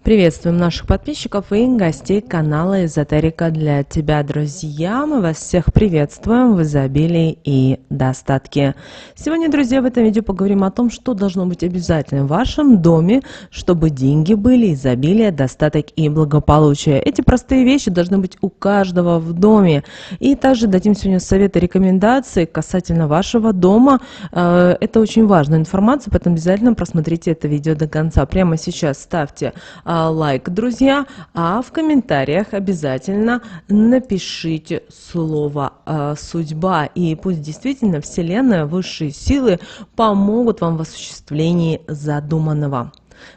Приветствуем наших подписчиков и гостей канала Эзотерика для тебя, друзья. Мы вас всех приветствуем в изобилии и достатке. Сегодня, друзья, в этом видео поговорим о том, что должно быть обязательно в вашем доме, чтобы деньги были, изобилие, достаток и благополучие. Эти простые вещи должны быть у каждого в доме. И также дадим сегодня советы, рекомендации касательно вашего дома. Это очень важная информация, поэтому обязательно просмотрите это видео до конца. Прямо сейчас ставьте лайк, друзья, а в комментариях обязательно напишите слово «судьба», и пусть действительно Вселенная, высшие силы помогут вам в осуществлении задуманного.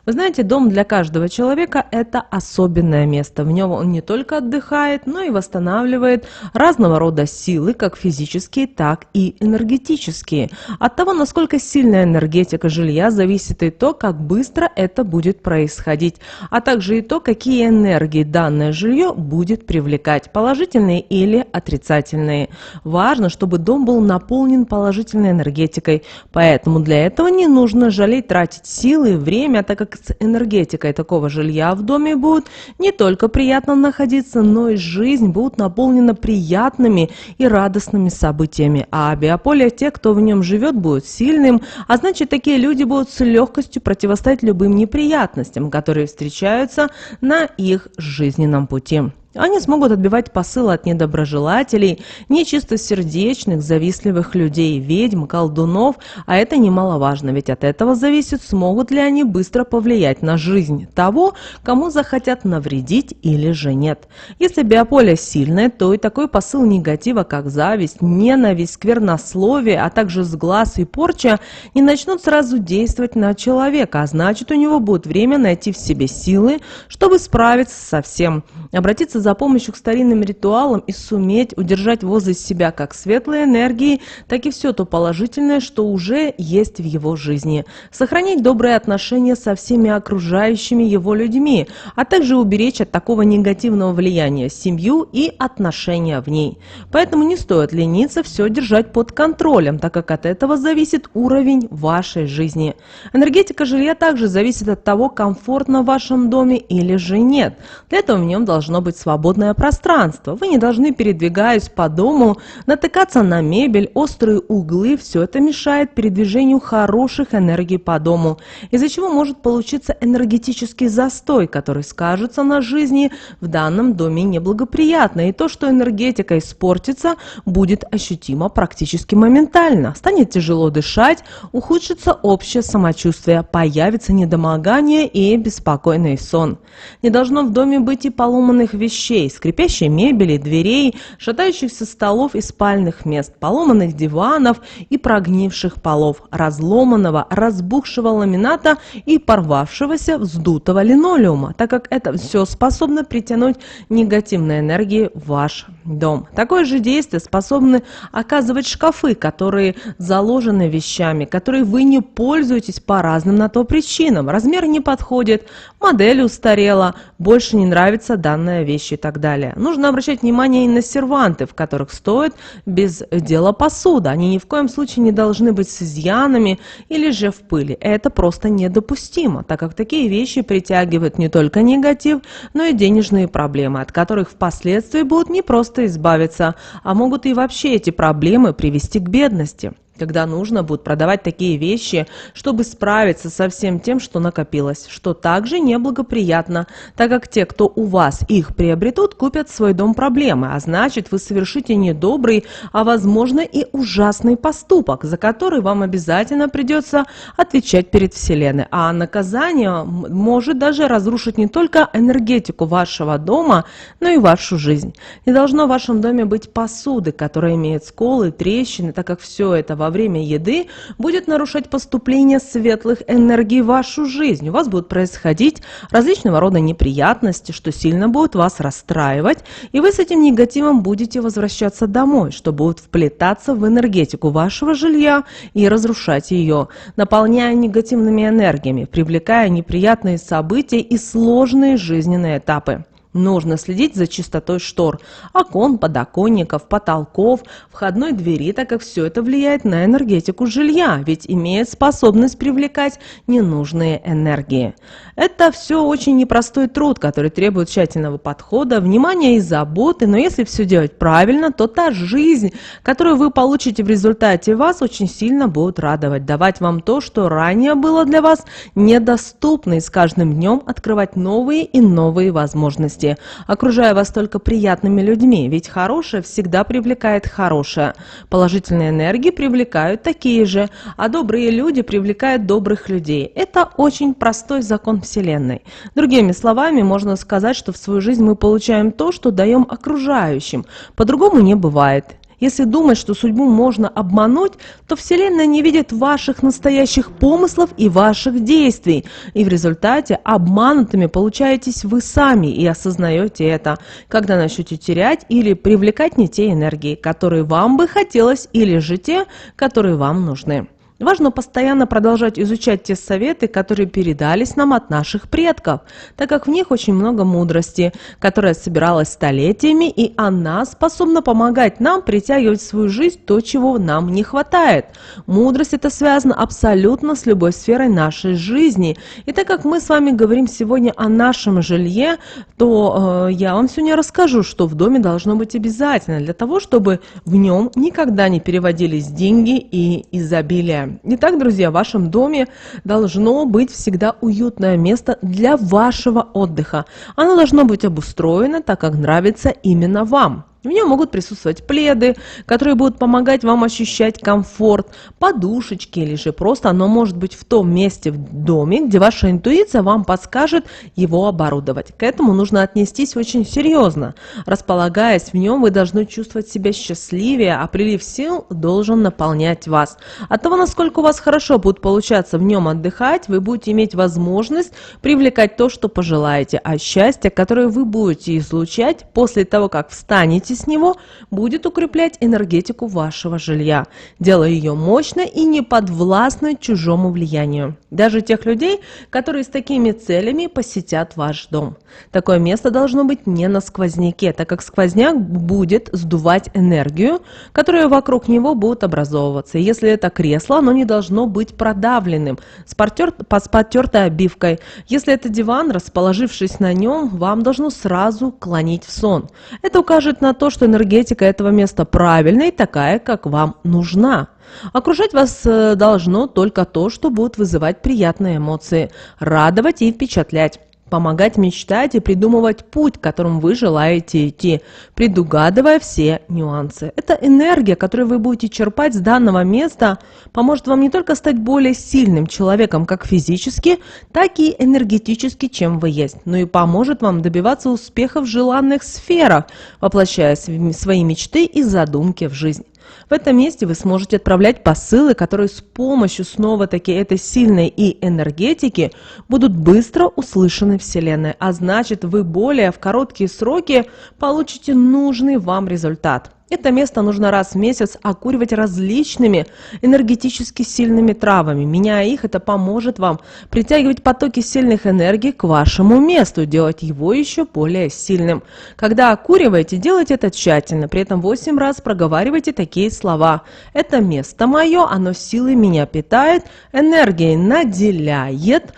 Вы знаете, дом для каждого человека – это особенное место. В нем он не только отдыхает, но и восстанавливает разного рода силы, как физические, так и энергетические. От того, насколько сильная энергетика жилья, зависит и то, как быстро это будет происходить, а также и то, какие энергии данное жилье будет привлекать, положительные или отрицательные. Важно, чтобы дом был наполнен положительной энергетикой, поэтому для этого не нужно жалеть, тратить силы и время, так как с энергетикой такого жилья в доме будет не только приятно находиться, но и жизнь будет наполнена приятными и радостными событиями. А биополе, те, кто в нем живет, будет сильным, а значит, такие люди будут с легкостью противостоять любым неприятностям, которые встречаются на их жизненном пути. Они смогут отбивать посылы от недоброжелателей, нечистосердечных, завистливых людей, ведьм, колдунов, а это немаловажно, ведь от этого зависит, смогут ли они быстро повлиять на жизнь того, кому захотят навредить или же нет. Если биополе сильное, то и такой посыл негатива, как зависть, ненависть, сквернословие, а также сглаз и порча, не начнут сразу действовать на человека, а значит, у него будет время найти в себе силы, чтобы справиться со всем, обратиться за помощью к старинным ритуалам и суметь удержать возле себя как светлые энергии, так и все то положительное, что уже есть в его жизни. Сохранить добрые отношения со всеми окружающими его людьми, а также уберечь от такого негативного влияния семью и отношения в ней. Поэтому не стоит лениться все держать под контролем, так как от этого зависит уровень вашей жизни. Энергетика жилья также зависит от того, комфортно в вашем доме или же нет. Для этого в нем должно быть свободное пространство. Вы не должны, передвигаясь по дому, натыкаться на мебель, острые углы. Все это мешает передвижению хороших энергий по дому, из-за чего может получиться энергетический застой, который скажется на жизни в данном доме неблагоприятно. И то, что энергетика испортится, будет ощутимо практически моментально. Станет тяжело дышать, ухудшится общее самочувствие, появится недомогание и беспокойный сон. Не должно в доме быть и поломанных вещей, скрипящей мебели, дверей, шатающихся столов и спальных мест, поломанных диванов и прогнивших полов, разломанного, разбухшего ламината и порвавшегося вздутого линолеума, так как это все способно притянуть негативные энергии в ваш дом. Такое же действие способны оказывать шкафы, которые заложены вещами, которые вы не пользуетесь по разным на то причинам. Размер не подходит, модель устарела, больше не нравится данная вещь и так далее. Нужно обращать внимание и на серванты, в которых стоит без дела посуда. Они ни в коем случае не должны быть с изъянами или же в пыли. Это просто недопустимо, так как такие вещи притягивают не только негатив, но и денежные проблемы, от которых впоследствии будут не просто избавиться, а могут и вообще эти проблемы привести к бедности, когда нужно будет продавать такие вещи, чтобы справиться со всем тем, что накопилось, что также неблагоприятно, так как те, кто у вас их приобретут, купят в свой дом проблемы, а значит, вы совершите недобрый, а возможно и ужасный поступок, за который вам обязательно придется отвечать перед Вселенной. А наказание может даже разрушить не только энергетику вашего дома, но и вашу жизнь. Не должно в вашем доме быть посуды, которая имеет сколы, трещины, так как все это во время еды будет нарушать поступление светлых энергий в вашу жизнь. У вас будут происходить различного рода неприятности, что сильно будет вас расстраивать, и вы с этим негативом будете возвращаться домой, что будет вплетаться в энергетику вашего жилья и разрушать ее, наполняя негативными энергиями, привлекая неприятные события и сложные жизненные этапы. Нужно следить за чистотой штор, окон, подоконников, потолков, входной двери, так как все это влияет на энергетику жилья, ведь имеет способность привлекать ненужные энергии. Это все очень непростой труд, который требует тщательного подхода, внимания и заботы, но если все делать правильно, то та жизнь, которую вы получите в результате, вас очень сильно будет радовать, давать вам то, что ранее было для вас недоступно, и с каждым днем открывать новые и новые возможности, окружая вас только приятными людьми, ведь хорошее всегда привлекает хорошее. Положительные энергии привлекают такие же, а добрые люди привлекают добрых людей. Это очень простой закон Вселенной. Другими словами, можно сказать, что в свою жизнь мы получаем то, что даем окружающим. По-другому не бывает. Если думать, что судьбу можно обмануть, то Вселенная не видит ваших настоящих помыслов и ваших действий. И в результате обманутыми получаетесь вы сами и осознаете это, когда начнете терять или привлекать не те энергии, которые вам бы хотелось, или же те, которые вам нужны. Важно постоянно продолжать изучать те советы, которые передались нам от наших предков, так как в них очень много мудрости, которая собиралась столетиями, и она способна помогать нам притягивать в свою жизнь то, чего нам не хватает. Мудрость это связана абсолютно с любой сферой нашей жизни. И так как мы с вами говорим сегодня о нашем жилье, то я вам сегодня расскажу, что в доме должно быть обязательно для того, чтобы в нем никогда не переводились деньги и изобилие. Итак, друзья, в вашем доме должно быть всегда уютное место для вашего отдыха. Оно должно быть обустроено так, как нравится именно вам. В нем могут присутствовать пледы, которые будут помогать вам ощущать комфорт, подушечки, или же просто оно может быть в том месте в доме, где ваша интуиция вам подскажет его оборудовать. К этому нужно отнестись очень серьезно. Располагаясь в нем, вы должны чувствовать себя счастливее, а прилив сил должен наполнять вас. От того, насколько у вас хорошо будет получаться в нем отдыхать, вы будете иметь возможность привлекать то, что пожелаете, а счастье, которое вы будете излучать после того, как встанете с него, будет укреплять энергетику вашего жилья, делая ее мощной и неподвластной чужому влиянию. Даже тех людей, которые с такими целями посетят ваш дом. Такое место должно быть не на сквозняке, так как сквозняк будет сдувать энергию, которая вокруг него будет образовываться. Если это кресло, оно не должно быть продавленным, с потертой обивкой. Если это диван, расположившись на нем, вам должно сразу клонить в сон. Это укажет на то, что энергетика этого места правильная и такая, как вам нужна. Окружать вас должно только то, что будет вызывать приятные эмоции, радовать и впечатлять. Помогать мечтать и придумывать путь, которым вы желаете идти, предугадывая все нюансы. Эта энергия, которую вы будете черпать с данного места, поможет вам не только стать более сильным человеком как физически, так и энергетически, чем вы есть, но и поможет вам добиваться успеха в желанных сферах, воплощая свои мечты и задумки в жизнь. В этом месте вы сможете отправлять посылы, которые с помощью снова-таки этой сильной и энергетики будут быстро услышаны Вселенной, а значит, вы более в короткие сроки получите нужный вам результат. Это место нужно раз в месяц окуривать различными энергетически сильными травами. Меняя их, это поможет вам притягивать потоки сильных энергий к вашему месту, делать его еще более сильным. Когда окуриваете, делайте это тщательно, при этом 8 раз проговаривайте такие слова. Это место мое, оно силой меня питает, энергией наделяет,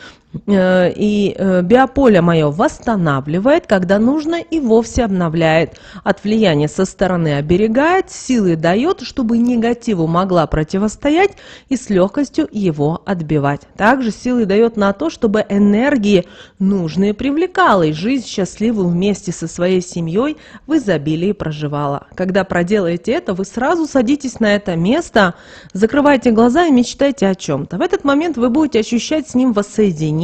и биополе мое восстанавливает, когда нужно, и вовсе обновляет. От влияния со стороны оберегает, силы дает, чтобы негативу могла противостоять и с легкостью его отбивать. Также силы дает на то, чтобы энергии нужные привлекала, и жизнь счастливую вместе со своей семьей в изобилии проживала. Когда проделаете это, вы сразу садитесь на это место, закрывайте глаза и мечтайте о чем-то. В этот момент вы будете ощущать с ним воссоединение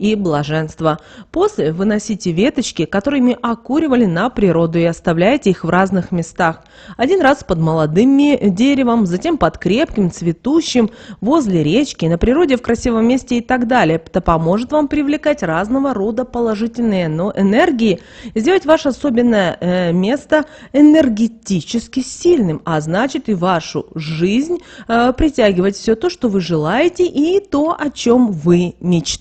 и блаженство. После выносите веточки, которыми окуривали на природу, и оставляйте их в разных местах. Один раз под молодым деревом, затем под крепким, цветущим, возле речки, на природе, в красивом месте и так далее. Это поможет вам привлекать разного рода положительные энергии и сделать ваше особенное место энергетически сильным, а значит и вашу жизнь притягивать все то, что вы желаете, и то, о чем вы мечтаете.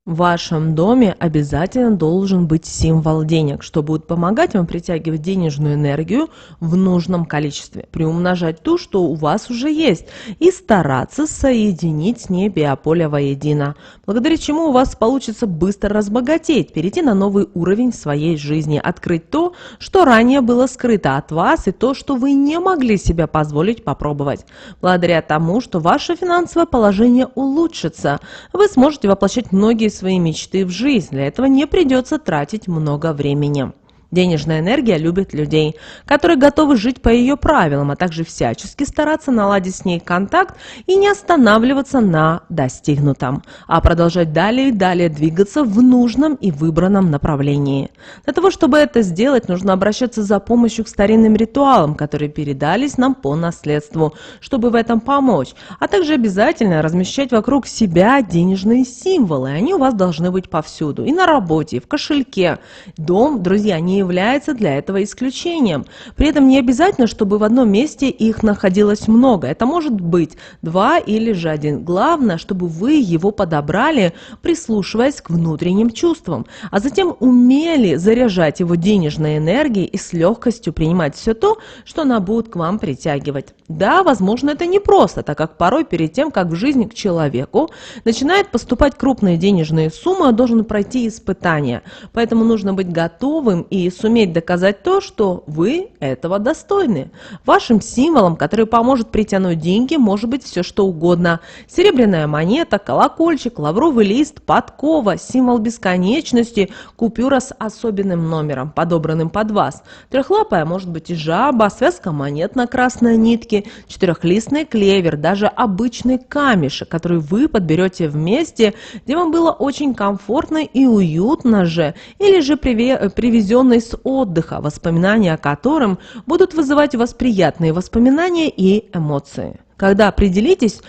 В вашем доме обязательно должен быть символ денег, что будет помогать вам притягивать денежную энергию в нужном количестве, приумножать ту, что у вас уже есть, и стараться соединить с ней биополе воедино, благодаря чему у вас получится быстро разбогатеть, перейти на новый уровень своей жизни, открыть то, что ранее было скрыто от вас, и то, что вы не могли себе позволить попробовать. Благодаря тому, что ваше финансовое положение улучшится, вы сможете воплощать многие свои мечты в жизнь. Для этого не придется тратить много времени. Денежная энергия любит людей, которые готовы жить по ее правилам, а также всячески стараться наладить с ней контакт и не останавливаться на достигнутом, а продолжать далее и далее двигаться в нужном и выбранном направлении. Для того, чтобы это сделать, нужно обращаться за помощью к старинным ритуалам, которые передались нам по наследству, чтобы в этом помочь, а также обязательно размещать вокруг себя денежные символы. Они у вас должны быть повсюду, и на работе, и в кошельке. Дом, друзья, не является для этого исключением. При этом не обязательно, чтобы в одном месте их находилось много. Это может быть 2 или же 1. Главное, чтобы вы его подобрали, прислушиваясь к внутренним чувствам, а затем умели заряжать его денежной энергией и с легкостью принимать все то, что она будет к вам притягивать. Да, возможно, это непросто, так как порой перед тем, как в жизни к человеку начинают поступать крупные денежные суммы, он должен пройти испытания. Поэтому нужно быть готовым и суметь доказать то, что вы этого достойны. Вашим символом, который поможет притянуть деньги, может быть все что угодно. Серебряная монета, колокольчик, лавровый лист, подкова, символ бесконечности, купюра с особенным номером, подобранным под вас. Трехлапая может быть и жаба, связка монет на красной нитке, четырехлистный клевер, даже обычный камешек, который вы подберете вместе, где вам было очень комфортно и уютно же, или же привезенный с отдыха, воспоминания о котором будут вызывать у вас приятные воспоминания и эмоции. Когда определитесь,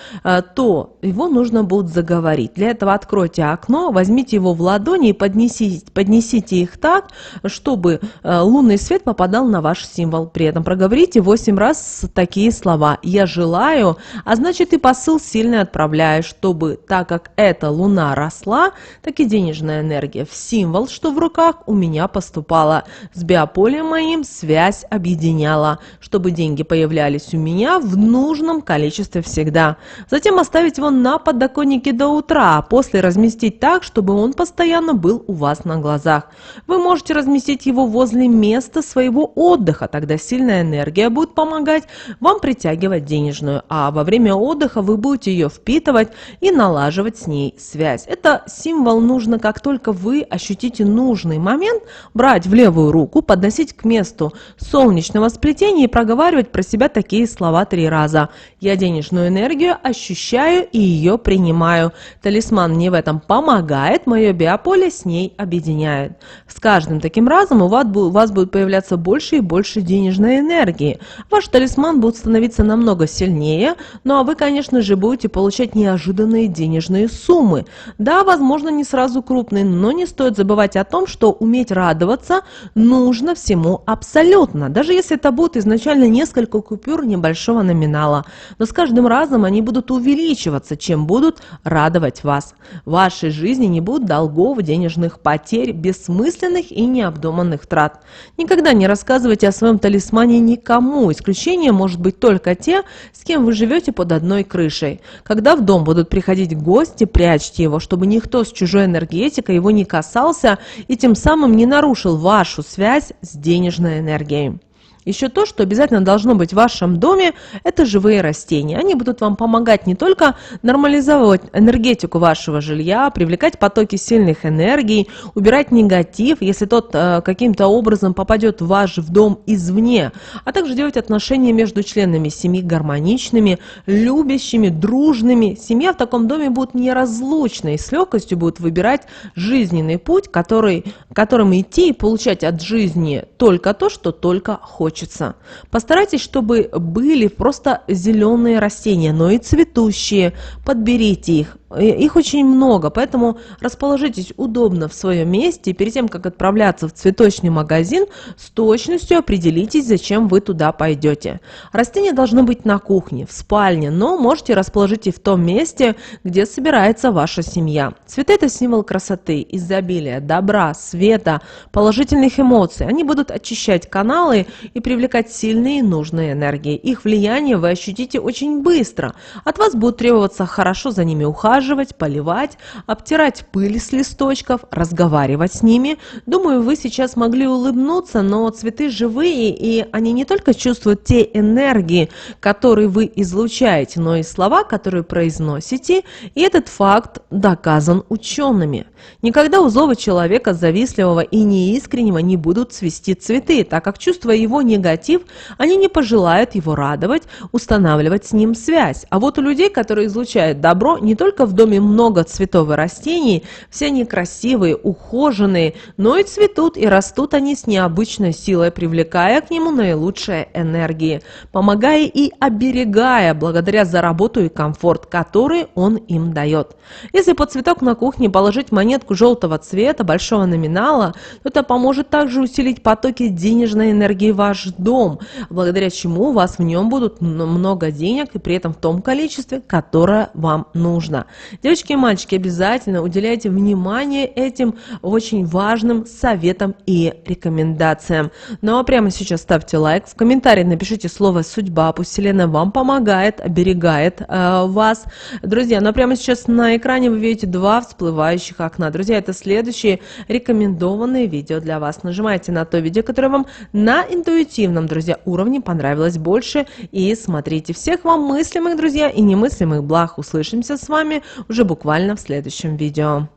то его нужно будет заговорить. Для этого откройте окно, возьмите его в ладони и поднесите их так, чтобы лунный свет попадал на ваш символ. При этом проговорите 8 раз такие слова: «Я желаю», а значит и посыл сильный отправляю, чтобы, так как эта луна росла, так и денежная энергия в символ, что в руках, у меня поступала. С биополем моим связь объединяла, чтобы деньги появлялись у меня в нужном количестве всегда. Затем оставить его на подоконнике до утра, а после разместить так, чтобы он постоянно был у вас на глазах. Вы можете разместить его возле места своего отдыха, тогда сильная энергия будет помогать вам притягивать денежную, а во время отдыха вы будете ее впитывать и налаживать с ней связь. Это символ нужно, как только вы ощутите нужный момент, брать в левую руку, подносить к месту солнечного сплетения и проговаривать про себя такие слова 3 раза. Я денежную энергию ощущаю и ее принимаю. Талисман мне в этом помогает, мое биополе с ней объединяет. С каждым таким разом у вас будет появляться больше и больше денежной энергии. Ваш талисман будет становиться намного сильнее, ну а вы, конечно же, будете получать неожиданные денежные суммы. Да, возможно, не сразу крупные, но не стоит забывать о том, что уметь радоваться нужно всему абсолютно. Даже если это будет изначально несколько купюр небольшого номинала. Но с каждым разом они будут увеличиваться, чем будут радовать вас. В вашей жизни не будет долгов, денежных потерь, бессмысленных и необдуманных трат. Никогда не рассказывайте о своем талисмане никому. Исключением может быть только те, с кем вы живете под одной крышей. Когда в дом будут приходить гости, прячьте его, чтобы никто с чужой энергетикой его не касался и тем самым не нарушил вашу связь с денежной энергией. Еще то, что обязательно должно быть в вашем доме, это живые растения. Они будут вам помогать не только нормализовать энергетику вашего жилья, привлекать потоки сильных энергий, убирать негатив, если тот каким-то образом попадет в ваш дом извне, а также делать отношения между членами семьи гармоничными, любящими, дружными. Семья в таком доме будет неразлучной и с легкостью будет выбирать жизненный путь, которым идти и получать от жизни только то, что только хочется. Постарайтесь, чтобы были просто зеленые растения, но и цветущие. Подберите их, их очень много, поэтому расположитесь удобно в своем месте. И перед тем, как отправляться в цветочный магазин, с точностью определитесь, зачем вы туда пойдете. Растения должны быть на кухне, в спальне, но можете расположить и в том месте, где собирается ваша семья. Цветы – это символ красоты, изобилия, добра, света, положительных эмоций. Они будут очищать каналы и привлекать сильные и нужные энергии. Их влияние вы ощутите очень быстро. От вас будет требоваться хорошо за ними ухаживать, поливать, обтирать пыль с листочков, разговаривать с ними. Думаю, вы сейчас могли улыбнуться, но цветы живые, и они не только чувствуют те энергии, которые вы излучаете, но и слова, которые произносите, и этот факт доказан учеными. Никогда у злого человека, завистливого и неискреннего, не будут цвести цветы, так как, чувствуя его негатив, они не пожелают его радовать, устанавливать с ним связь. А вот у людей, которые излучают добро, не только в доме много цветов и растений, все они красивые, ухоженные, но и цветут и растут они с необычной силой, привлекая к нему наилучшие энергии, помогая и оберегая благодаря за работу и комфорт, который он им дает. Если под цветок на кухне положить монетку желтого цвета, большого номинала, то это поможет также усилить потоки денежной энергии в ваш дом, благодаря чему у вас в нем будут много денег и при этом в том количестве, которое вам нужно. Девочки и мальчики, обязательно уделяйте внимание этим очень важным советам и рекомендациям. Ну а прямо сейчас ставьте лайк, в комментарии напишите слово «судьба», пусть Вселенная вам помогает, оберегает вас. Друзья, ну а прямо сейчас на экране вы видите 2 всплывающих окна. Друзья, это следующие рекомендованные видео для вас. Нажимайте на то видео, которое вам на интуитивном, друзья, уровне понравилось больше, и смотрите. Всех вам мыслимых, друзья, и немыслимых благ. Услышимся с вами уже буквально в следующем видео.